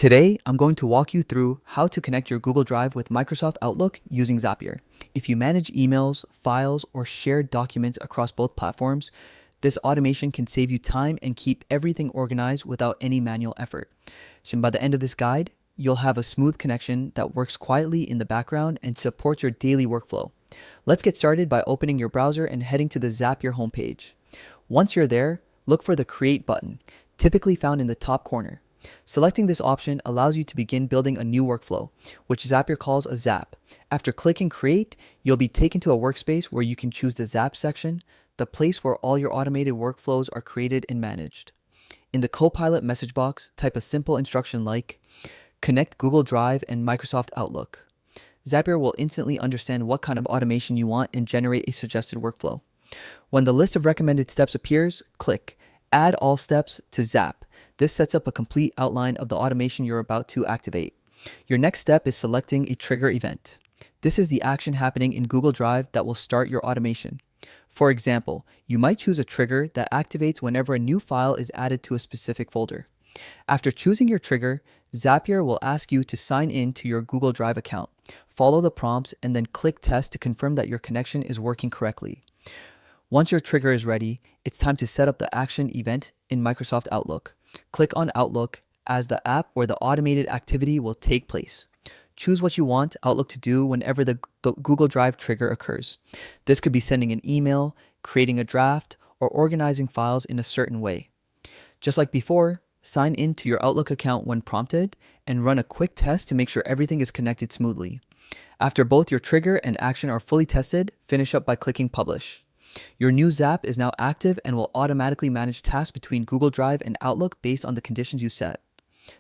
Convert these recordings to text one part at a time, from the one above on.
Today, I'm going to walk you through how to connect your Google Drive with Microsoft Outlook using Zapier. If you manage emails, files, or shared documents across both platforms, this automation can save you time and keep everything organized without any manual effort. So by the end of this guide, you'll have a smooth connection that works quietly in the background and supports your daily workflow. Let's get started by opening your browser and heading to the Zapier homepage. Once you're there, look for the Create button, typically found in the top corner. Selecting this option allows you to begin building a new workflow, which Zapier calls a Zap. After clicking Create, you'll be taken to a workspace where you can choose the Zap section, the place where all your automated workflows are created and managed. In the Copilot message box, type a simple instruction like, connect Google Drive and Microsoft Outlook. Zapier will instantly understand what kind of automation you want and generate a suggested workflow. When the list of recommended steps appears, click Add all steps to Zap. This sets up a complete outline of the automation you're about to activate. Your next step is selecting a trigger event. This is the action happening in Google Drive that will start your automation. For example, you might choose a trigger that activates whenever a new file is added to a specific folder. After choosing your trigger, Zapier will ask you to sign in to your Google Drive account. Follow the prompts and then click Test to confirm that your connection is working correctly. Once your trigger is ready, it's time to set up the action event in Microsoft Outlook. Click on Outlook as the app where the automated activity will take place. Choose what you want Outlook to do whenever the Google Drive trigger occurs. This could be sending an email, creating a draft, or organizing files in a certain way. Just like before, sign in to your Outlook account when prompted and run a quick test to make sure everything is connected smoothly. After both your trigger and action are fully tested, finish up by clicking Publish. Your new Zap is now active and will automatically manage tasks between Google Drive and Outlook based on the conditions you set.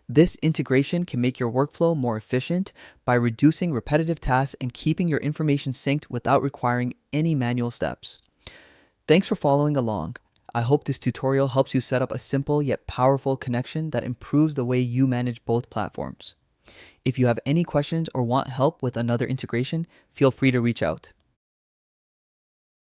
This integration can make your workflow more efficient by reducing repetitive tasks and keeping your information synced without requiring any manual steps. Thanks for following along. I hope this tutorial helps you set up a simple yet powerful connection that improves the way you manage both platforms. If you have any questions or want help with another integration, feel free to reach out.